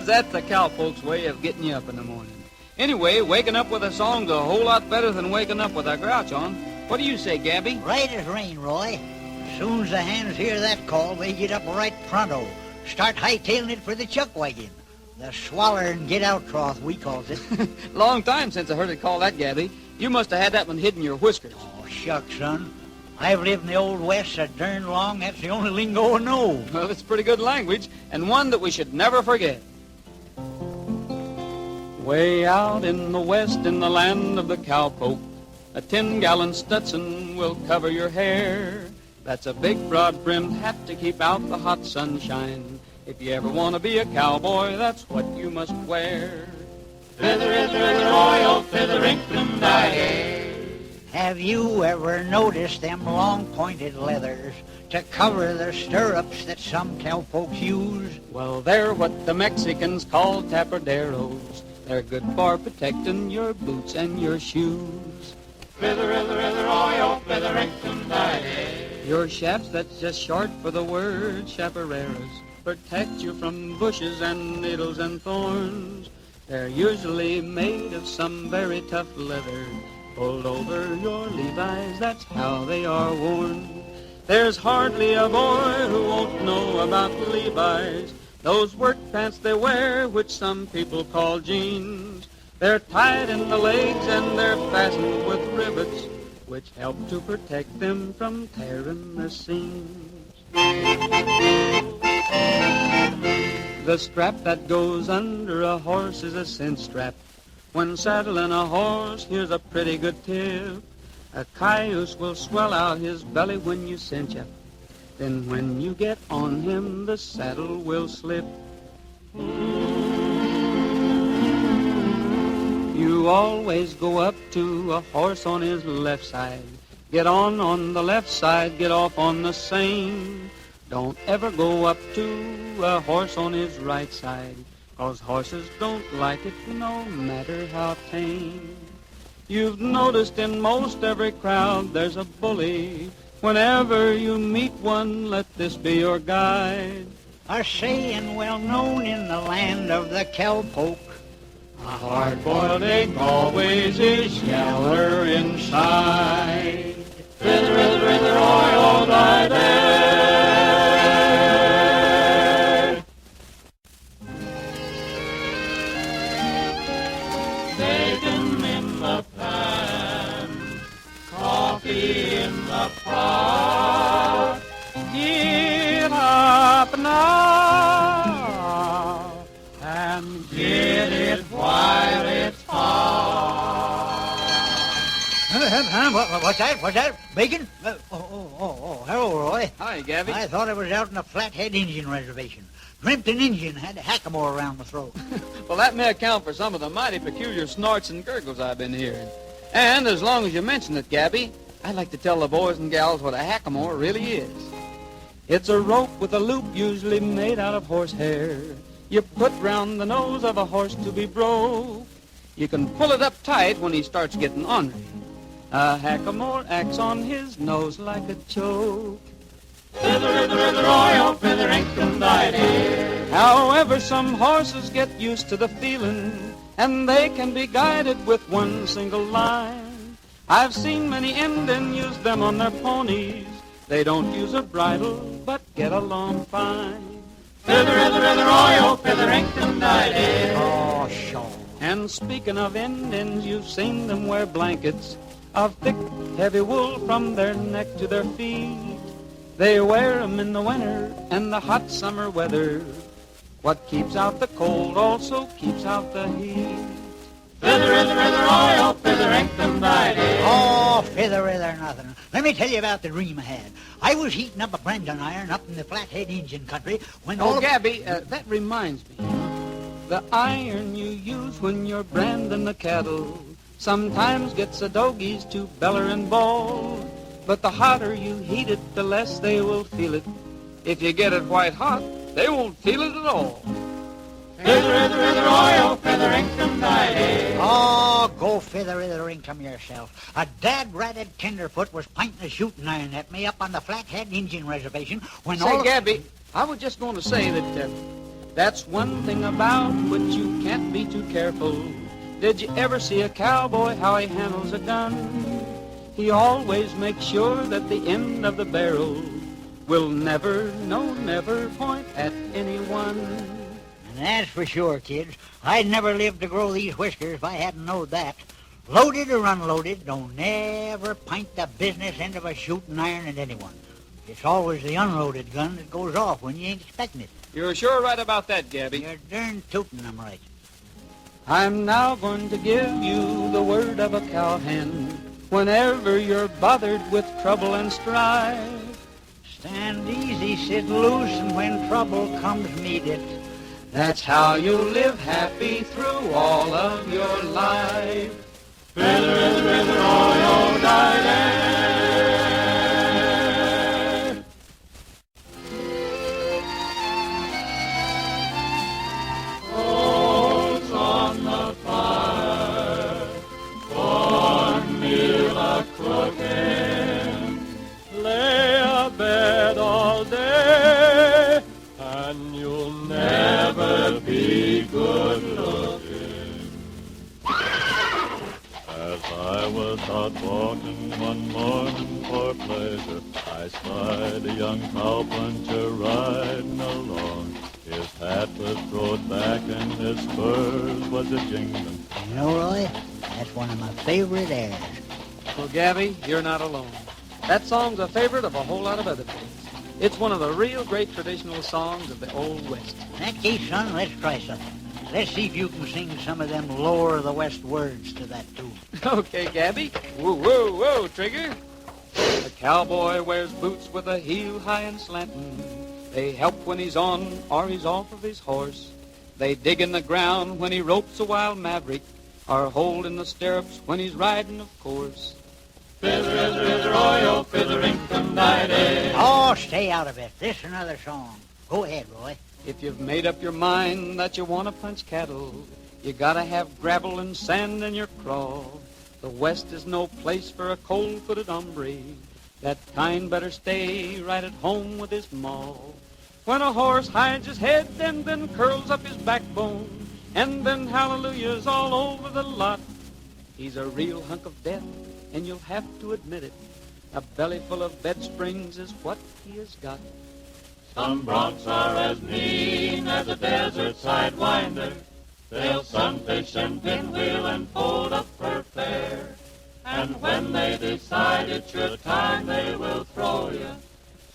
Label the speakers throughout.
Speaker 1: that's the cowpokes' way of getting you up in the morning. Anyway, waking up with a song's a whole lot better than waking up with a grouch on. What do you say, Gabby?
Speaker 2: Right as rain, Roy. As soon as the hands hear that call, they get up right pronto. Start hightailing it for the chuck wagon. The swaller and get-out trough, we calls it.
Speaker 1: Long time since I heard it called that, Gabby. You must have had that one hidden in your whiskers.
Speaker 2: Oh, shucks, son. I've lived in the Old West so darn long, that's the only lingo I know.
Speaker 1: Well, it's pretty good language, and one that we should never forget. Way out in the West, in the land of the cowpoke, a 10-gallon Stetson will cover your hair. That's a big, broad-brimmed hat to keep out the hot sunshine. If you ever want to be a cowboy, that's what you must wear.
Speaker 3: Feather, oil, feather, ink, and dye.
Speaker 2: Have you ever noticed them long-pointed leathers to cover the stirrups that some cowpokes use?
Speaker 1: Well, they're what the Mexicans call tapaderos. They're good for protecting your boots and your shoes.
Speaker 3: Feather, oil, feather, ink, and dye.
Speaker 1: Your chaps, that's just short for the word chaparreras, protect you from bushes and needles and thorns. They're usually made of some very tough leather, pulled over your Levi's, that's how they are worn. There's hardly a boy who won't know about Levi's, those work pants they wear, which some people call jeans. They're tied in the legs and they're fastened with rivets, which help to protect them from tearing the seams. The strap that goes under a horse is a cinch strap. When saddling a horse, here's a pretty good tip. A cayuse will swell out his belly when you cinch up. Then when you get on him, the saddle will slip. You always go up to a horse on his left side. Get on the left side, get off on the same. Don't ever go up to a horse on his right side, 'cause horses don't like it no matter how tame. You've noticed in most every crowd there's a bully. Whenever you meet one, let this be your guide.
Speaker 2: A saying well known in the land of the cowpoke,
Speaker 3: a hard-boiled egg always is yeller inside. Feather, oil, dye there. Bacon in the pan, coffee in the pot.
Speaker 1: Get up now and
Speaker 3: Get it while it's hot.
Speaker 2: What's that? What's that? Bacon? Hello, Roy.
Speaker 1: Hi, Gabby.
Speaker 2: I thought I was out in a Flathead Indian reservation. Dreamt an Indian had a hackamore around the throat.
Speaker 1: Well, that may account for some of the mighty peculiar snorts and gurgles I've been hearing. And as long as you mention it, Gabby, I'd like to tell the boys and gals what a hackamore really is. It's a rope with a loop usually made out of horsehair. You put round the nose of a horse to be broke. You can pull it up tight when he starts getting ornery. A hackamore acts on his nose like a choke.
Speaker 3: Feather, oil, feather, ink, and dye.
Speaker 1: However, some horses get used to the feeling, and they can be guided with one single line. I've seen many Indians use them on their ponies. They don't use a bridle, but get along fine.
Speaker 3: Feather, oil, feather, ink, and dye.
Speaker 2: Oh, sure.
Speaker 1: And speaking of Indians, you've seen them wear blankets of thick, heavy wool from their neck to their feet. They wear 'em in the winter and the hot summer weather. What keeps out the cold also keeps out the heat.
Speaker 3: Feather, oil, feather, ink, and dye.
Speaker 2: Oh, feather, nothing. Let me tell you about the dream I had. I was heating up a branding iron up in the Flathead Indian country when all
Speaker 1: Oh,
Speaker 2: of...
Speaker 1: Gabby, that reminds me. The iron you use when you're branding the cattle sometimes gets the dogies to beller and bawl. But the hotter you heat it, the less they will feel it. If you get it white hot, they won't feel it at all.
Speaker 3: Feather, oil, feather, ink, and dye.
Speaker 2: Oh, go feather income yourself. A dad-ratted tenderfoot was pointing a shooting iron at me up on the Flathead Indian reservation when
Speaker 1: Say, Gabby, I was just going to say that That's one thing about which you can't be too careful. Did you ever see a cowboy, how he handles a gun? He always makes sure that the end of the barrel will never, no, never point at anyone.
Speaker 2: And that's for sure, kids. I'd never live to grow these whiskers if I hadn't known that. Loaded or unloaded, don't never point the business end of a shooting iron at anyone. It's always the unloaded gun that goes off when you ain't expecting it.
Speaker 1: You're sure right about that, Gabby.
Speaker 2: You're darn tootin' I'm right.
Speaker 1: I'm now going to give you the word of a cowhand. Whenever you're bothered with trouble and strife,
Speaker 2: Stand easy, sit loose, and when trouble comes, meet it.
Speaker 1: that's how you'll live happy through all of your life.
Speaker 3: Fiddler, fiddler, all your died. Coals on the fire, cornmeal a-cooking, lay abed all day, and you'll never be good looking. As I was out walking one morning for pleasure, I spied a young cowpuncher riding along. His hat was throwed back and his spurs was a-jingling.
Speaker 2: You know, Roy, that's one of my favorite airs.
Speaker 1: Well, Gabby, you're not alone. That song's a favorite of a whole lot of other folks. It's one of the real great traditional songs of the Old West.
Speaker 2: In that case, son, let's try something. Let's see if you can sing some of them lower of the West words to that tune.
Speaker 1: Okay, Gabby. Whoa, whoa, whoa, Trigger. A cowboy wears boots with a heel high and slanting. They help when he's on or he's off of his horse. They dig in the ground when he ropes a wild maverick, or hold in the stirrups when he's riding, of course.
Speaker 3: Fiddler, fiddler, oh, fiddler-income died.
Speaker 2: Oh, stay out of it. This is another song. Go ahead, Roy.
Speaker 1: If you've made up your mind that you want to punch cattle, you gotta have gravel and sand in your craw. The West is no place for a cold-footed hombre. That kind better stay right at home with his maw. When a horse hides his head and then curls up his backbone, and then hallelujahs all over the lot, he's a real hunk of death, and you'll have to admit it. A belly full of bed springs is what he has got.
Speaker 3: Some broncs are as mean as a desert sidewinder. They'll sunfish and pinwheel and fold up for fair. And when they decide it's your time, they will throw you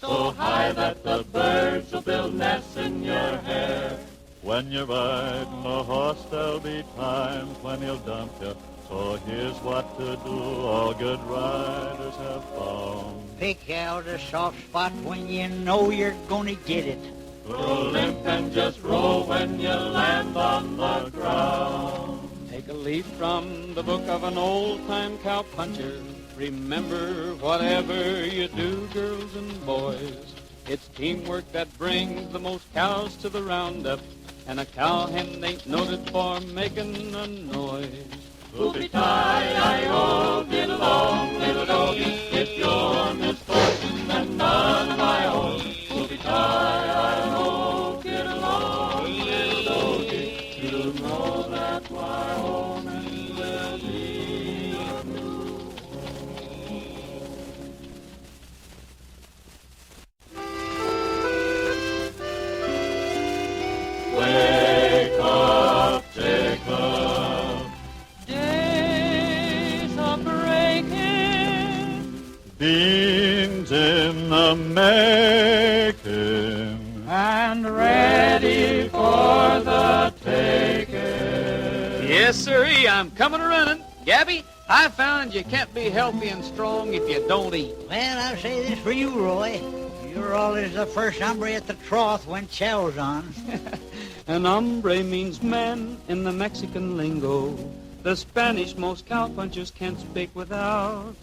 Speaker 3: so high that the birds will build nests in your hair. When you're riding a horse, there'll be times when he'll dump you. So here's what to do, all good riders have found.
Speaker 2: Pick out a soft spot when you know you're gonna get it.
Speaker 3: Grow limp and just roll when you land on the ground.
Speaker 1: Take a leaf from the book of an old-time cowpuncher. Remember, whatever you do, girls and boys, it's teamwork that brings the most cows to the roundup, and a cowhand ain't noted for making a noise.
Speaker 3: Whoopie-tie-I-O, get along, little doggy, it's your misfortune and none of my own. Whoopie-tie-I-O, get along, little doggy, you know that Wyoming will be your new home. Wake up, Jacob.
Speaker 1: Days are breaking,
Speaker 3: Beans in the making,
Speaker 1: and
Speaker 3: ready for the taking.
Speaker 1: Yes, sirree, I'm coming running. Gabby, I found you can't be healthy and strong if you don't eat.
Speaker 2: Well, I'll say this for you, Roy. You're always the first hombre at the trough when chow's on.
Speaker 1: An hombre means man in the Mexican lingo. The Spanish most cowpunchers can't speak without.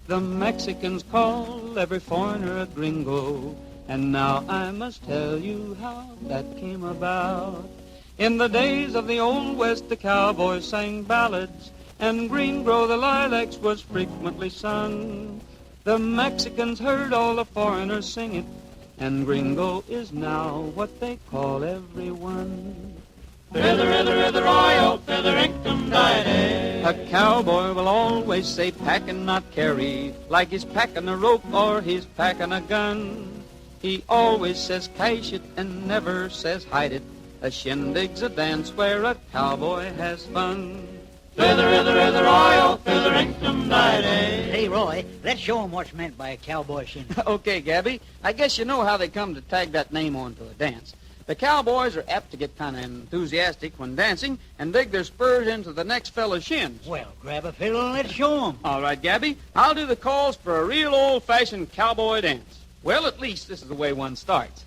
Speaker 1: The Mexicans call every foreigner a gringo. And now I must tell you how that came about. In the days of the Old West, the cowboys sang ballads, and green grow the lilacs was frequently sung. The Mexicans heard all the foreigners sing it. and gringo is now what they call everyone.
Speaker 3: Thither, hither, hither, Roy, thither, inctum, die.
Speaker 1: A cowboy will always say pack and not carry, like he's packing a rope or he's packing a gun. He always says cache it and never says hide it. A shindig's a dance where a cowboy has fun.
Speaker 3: Thither, hither, hither, Roy, thither, inctum, die.
Speaker 2: Hey, Roy, let's show 'em what's meant by a cowboy shindig.
Speaker 1: Okay, Gabby, I guess you know how they come to tag that name onto a dance. The cowboys are apt to get kind of enthusiastic when dancing and dig their spurs into the next fellow's shins.
Speaker 2: Well, grab a fiddle and let's show 'em.
Speaker 1: All right, Gabby, I'll do the calls for a real old-fashioned cowboy dance. Well, at least this is the way one starts.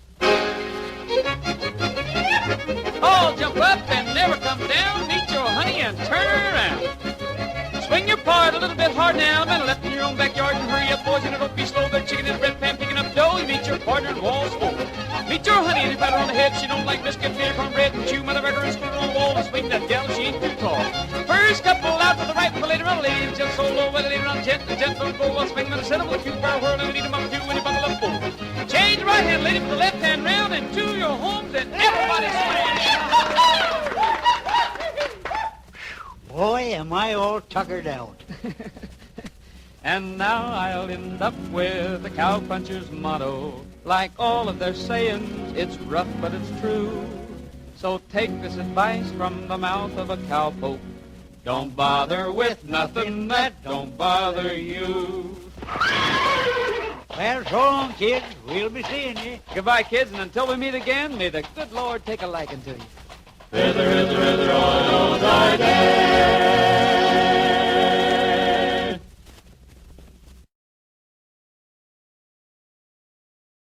Speaker 1: All jump up and never come down. Meet your honey and turn her around. Swing your part a little bit hard now. Then left in your own backyard and hurry up, boys, and don't be slow. That chicken in the bread pan picking up dough. You meet your partner and walls full. Meet your honey and you pat her on the head. She don't like biscuit, beer, cornbread, and chew mother burger and screw on the wall. And swing that gal, she ain't too tall. First couple out to the right, but later on the lady, just so low, well, later on gently, gentle, go. I'll swing with a set of a few bar whirl and lead 'em up to when you buckle up full. Change the right hand, lady, with the left hand round, and to your homes, and everybody swing.
Speaker 2: Boy, am I all tuckered out.
Speaker 1: And now I'll end up with the cowpuncher's motto. Like all of their sayings, it's rough, but it's true. So take this advice from the mouth of a cowpoke. Don't bother with nothing that don't bother you.
Speaker 2: Well, so long, kids. We'll be seeing you.
Speaker 1: Goodbye, kids, and until we meet again, may the good Lord take a liking to you.
Speaker 3: Thither, hither, hither, Roy, die.